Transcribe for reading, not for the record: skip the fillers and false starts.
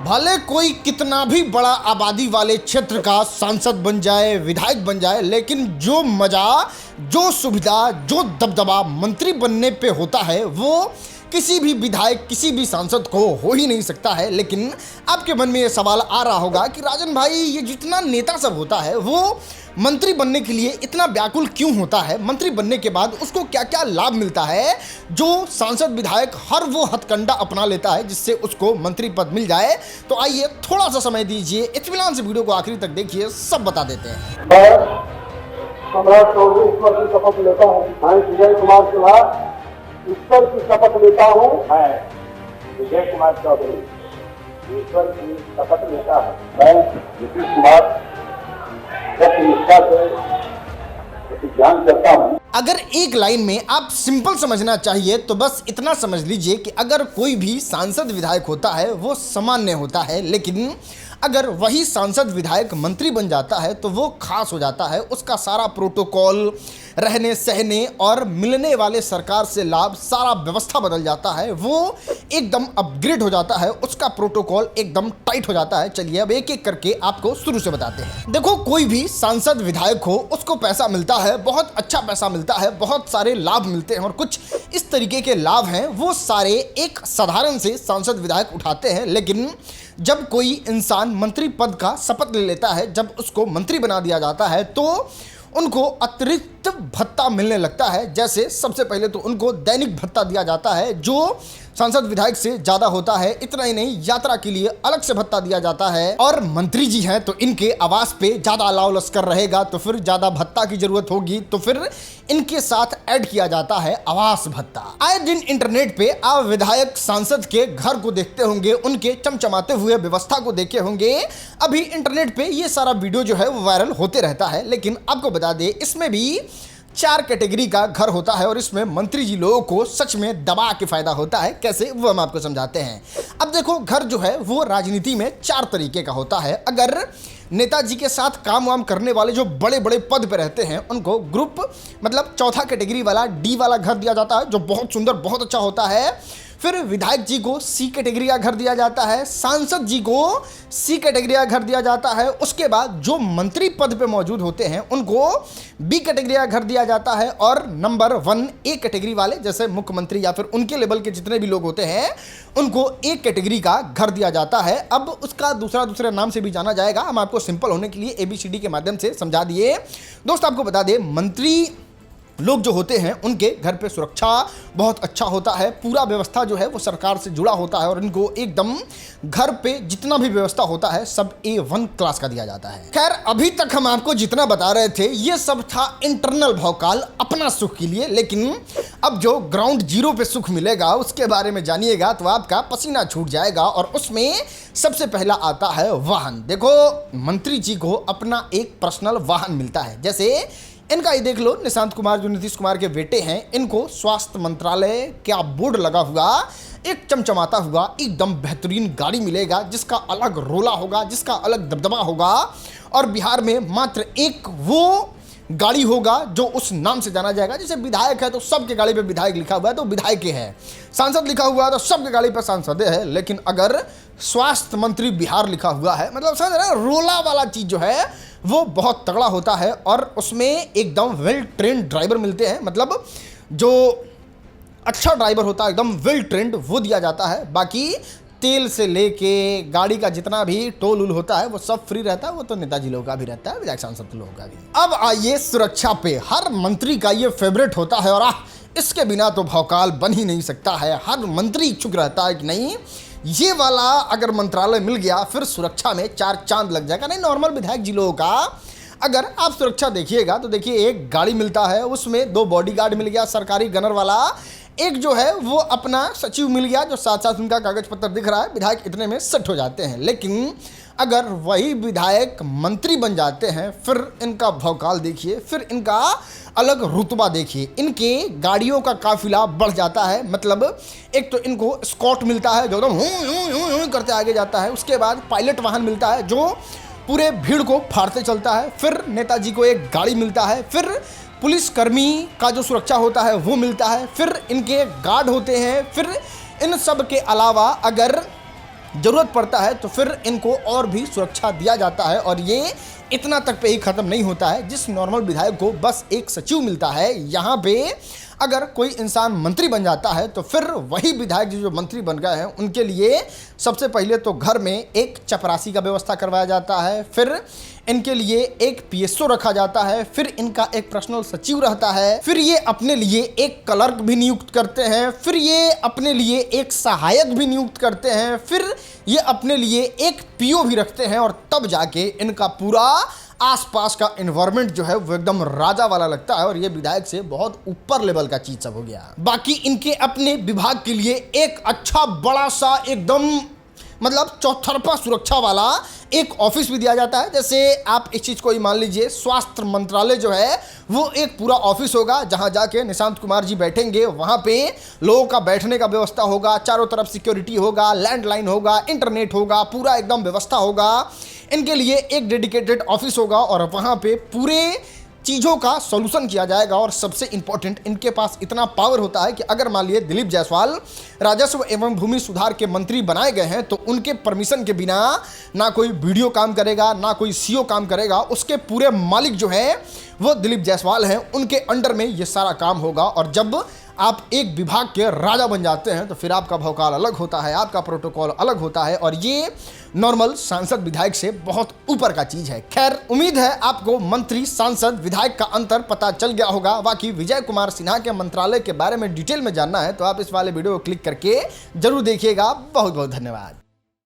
भले कोई कितना भी बड़ा आबादी वाले क्षेत्र का सांसद बन जाए, विधायक बन जाए, लेकिन जो मजा, जो सुविधा, जो दबदबा मंत्री बनने पे होता है वो किसी भी विधायक, किसी भी सांसद को हो ही नहीं सकता है। लेकिन आपके मन में ये सवाल आ रहा होगा कि राजन भाई, ये जितना नेता सब होता है वो मंत्री बनने के लिए इतना व्याकुल क्यों होता है? मंत्री बनने के बाद उसको क्या क्या लाभ मिलता है जो सांसद विधायक हर वो हथकंडा अपना लेता है जिससे उसको मंत्री पद मिल जाए? तो आइए थोड़ा सा समय दीजिए, इत्मीनान से वीडियो को आखिरी तक देखिए, सब बता देते हैं। मैं सम्राट चौधरी ईश्वर की शपथ लेता हूँ। मैं विजय कुमार सिन्हा ईश्वर की शपथ लेता हूँ। मैं विजय कुमार चौधरी ईश्वर की शपथ लेता हूँ। मैं नीतीश कुमार निष्ठा से प्रतिज्ञान करता हूँ। अगर एक लाइन में आप सिंपल समझना चाहिए तो बस इतना समझ लीजिए कि अगर कोई भी सांसद विधायक होता है वो सामान्य होता है, लेकिन अगर वही सांसद विधायक मंत्री बन जाता है तो वो खास हो जाता है। उसका सारा प्रोटोकॉल, रहने सहने और मिलने वाले सरकार से लाभ, सारा व्यवस्था बदल जाता है। वो एकदम अपग्रेड हो जाता है, उसका प्रोटोकॉल एकदम टाइट हो जाता है। चलिए अब एक एक करके आपको शुरू से बताते हैं। देखो, कोई भी सांसद विधायक हो उसको पैसा मिलता है, बहुत अच्छा पैसा मिलता है, बहुत सारे लाभ मिलते हैं और कुछ इस तरीके के लाभ हैं वो सारे एक साधारण से सांसद विधायक उठाते हैं। लेकिन जब कोई इंसान मंत्री पद का शपथ ले लेता है, जब उसको मंत्री बना दिया जाता है तो उनको अतिरिक्त भत्ता मिलने लगता है। जैसे सबसे पहले तो उनको दैनिक भत्ता दिया जाता है जो सांसद विधायक से ज्यादा होता है। इतना ही नहीं, यात्रा के लिए अलग से भत्ता दिया जाता है और मंत्री जी हैं तो इनके आवास पे ज्यादा अलाव लश्कर रहेगा तो फिर ज्यादा भत्ता की जरूरत होगी, तो फिर इनके साथ ऐड किया जाता है आवास भत्ता। आए दिन इंटरनेट पे आप विधायक सांसद के घर को देखते होंगे, उनके चमचमाते हुए व्यवस्था को देखे होंगे। अभी इंटरनेट पे ये सारा वीडियो जो है वो वायरल होते रहता है। लेकिन आपको बता दें, इसमें भी 4 कैटेगरी का घर होता है और इसमें मंत्री जी लोगों को सच में दबा के फायदा होता है। कैसे, वो हम आपको समझाते हैं। अब देखो, घर जो है वो राजनीति में 4 तरीके का होता है। अगर नेताजी के साथ काम वाम करने वाले जो बड़े बड़े पद पे रहते हैं उनको ग्रुप, मतलब चौथा कैटेगरी वाला डी वाला घर दिया जाता है जो बहुत सुंदर, बहुत अच्छा होता है। फिर विधायक जी को सी कैटेगरी का घर दिया जाता है, सांसद जी को सी कैटेगरी का घर दिया जाता है। उसके बाद जो मंत्री पद पे मौजूद होते हैं उनको बी कैटेगरी का घर दिया जाता है और नंबर 1 ए कैटेगरी वाले, जैसे मुख्यमंत्री या फिर उनके लेवल के जितने भी लोग होते हैं उनको ए कैटेगरी का घर दिया जाता है। अब उसका दूसरे नाम से भी जाना जाएगा, हम आपको सिंपल होने के लिए ABCD के माध्यम से समझा दिए। दोस्त आपको बता दें, मंत्री लोग जो होते हैं उनके घर पे सुरक्षा बहुत अच्छा होता है, पूरा व्यवस्था जो है वो सरकार से जुड़ा होता है और इनको एकदम घर पे जितना भी व्यवस्था होता है सब A1 क्लास का दिया जाता है। खैर, अभी तक हम आपको जितना बता रहे थे ये सब था इंटरनल भौकाल, अपना सुख के लिए। लेकिन अब जो ग्राउंड जीरो पे सुख मिलेगा उसके बारे में जानिएगा तो आपका पसीना छूट जाएगा। और उसमें सबसे पहला आता है वाहन। देखो, मंत्री जी को अपना एक पर्सनल वाहन मिलता है। जैसे इनका ही देख लो, निशांत कुमार जो नीतीश कुमार के बेटे हैं, इनको स्वास्थ्य मंत्रालय का बोर्ड लगा हुआ एक चमचमाता हुआ एकदम बेहतरीन गाड़ी मिलेगा जिसका अलग रोला होगा, जिसका अलग दबदबा होगा। और बिहार में मात्र एक वो गाड़ी होगा जो उस नाम से जाना जाएगा। जैसे विधायक है तो सबके गाड़ी पे विधायक लिखा हुआ है तो विधायक है, सांसद लिखा हुआ है तो सबके गाड़ी पे सांसद है। लेकिन अगर स्वास्थ्य मंत्री बिहार लिखा हुआ है, मतलब समझ रहे हैं, रोला वाला चीज जो है वो बहुत तगड़ा होता है और उसमें एकदम वेल ट्रेंड ड्राइवर मिलते हैं। मतलब जो अच्छा ड्राइवर होता है, एकदम वेल ट्रेंड, वो दिया जाता है। बाकी तेल से लेके गाड़ी का जितना भी टोल उल होता है वो सब फ्री रहता है। वो तो नेताजी लोगों का भी रहता है, विधायक सांसद लोगों का भी। अब आइए सुरक्षा पे। हर मंत्री का ये फेवरेट होता है और इसके बिना तो भौकाल बन ही नहीं सकता है। हर मंत्री इच्छुक रहता है कि नहीं, ये वाला अगर मंत्रालय मिल गया फिर सुरक्षा में 4 चांद लग जाएगा। नहीं, नॉर्मल विधायक जी लोगों का अगर आप सुरक्षा देखिएगा तो देखिए, एक गाड़ी मिलता है, उसमें 2 बॉडीगार्ड मिल गया सरकारी गनर वाला, एक जो है वो अपना सचिव मिल गया जो साथ साथ उनका कागज पत्र दिख रहा है। विधायक इतने में सेट हो जाते हैं। लेकिन अगर वही विधायक मंत्री बन जाते हैं फिर इनका भौकाल देखिए, फिर इनका अलग रुतबा देखिए। इनके गाड़ियों का काफिला बढ़ जाता है। मतलब एक तो इनको स्कॉट मिलता है जो एकदम करते आगे जाता है। उसके बाद पायलट वाहन मिलता है जो पूरे भीड़ को फाड़ते चलता है। फिर नेताजी को एक गाड़ी मिलता है। फिर पुलिसकर्मी का जो सुरक्षा होता है वो मिलता है। फिर इनके गार्ड होते हैं। फिर इन सब के अलावा अगर ज़रूरत पड़ता है तो फिर इनको और भी सुरक्षा दिया जाता है। और ये इतना तक पे ही ख़त्म नहीं होता है। जिस नॉर्मल विधायक को बस एक सचिव मिलता है, यहाँ पे अगर कोई इंसान मंत्री बन जाता है तो फिर वही विधायक जो मंत्री बन गए हैं उनके लिए सबसे पहले तो घर में एक चपरासी का व्यवस्था करवाया जाता है, फिर इनके लिए एक पीएसओ रखा जाता है, फिर इनका एक पर्सनल सचिव रहता है, फिर ये अपने लिए एक क्लर्क भी नियुक्त करते हैं, फिर ये अपने लिए एक सहायक भी नियुक्त करते हैं, फिर ये अपने लिए एक पीओ भी रखते हैं। और तब जाके इनका पूरा आसपास का एनवायरनमेंट जो है वो एकदम राजा वाला लगता है। और ये विधायक से बहुत ऊपर लेवल का चीज सब हो गया। बाकी इनके अपने विभाग के लिए एक अच्छा बड़ा सा एकदम मतलब चौतरफा सुरक्षा वाला एक ऑफिस भी दिया जाता है। जैसे आप इस चीज़ को ही मान लीजिए, स्वास्थ्य मंत्रालय जो है वो एक पूरा ऑफिस होगा जहां जाके निशांत कुमार जी बैठेंगे। वहां पे लोगों का बैठने का व्यवस्था होगा, चारों तरफ सिक्योरिटी होगा, लैंडलाइन होगा, इंटरनेट होगा, पूरा एकदम व्यवस्था होगा। इनके लिए एक डेडिकेटेड ऑफिस होगा और वहां पे पूरे चीज़ों का सॉल्यूशन किया जाएगा। और सबसे इंपॉर्टेंट, इनके पास इतना पावर होता है कि अगर मान लिए दिलीप जायसवाल राजस्व एवं भूमि सुधार के मंत्री बनाए गए हैं तो उनके परमिशन के बिना ना कोई वीडियो काम करेगा, ना कोई सीओ काम करेगा। उसके पूरे मालिक जो है वो दिलीप जायसवाल हैं, उनके अंडर में ये सारा काम होगा। और जब आप एक विभाग के राजा बन जाते हैं तो फिर आपका भौकाल अलग होता है, आपका प्रोटोकॉल अलग होता है। और ये नॉर्मल सांसद विधायक से बहुत ऊपर का चीज है। खैर, उम्मीद है आपको मंत्री सांसद विधायक का अंतर पता चल गया होगा। बाकी विजय कुमार सिन्हा के मंत्रालय के बारे में डिटेल में जानना है तो आप इस वाले वीडियो को क्लिक करके जरूर देखिएगा। बहुत बहुत धन्यवाद।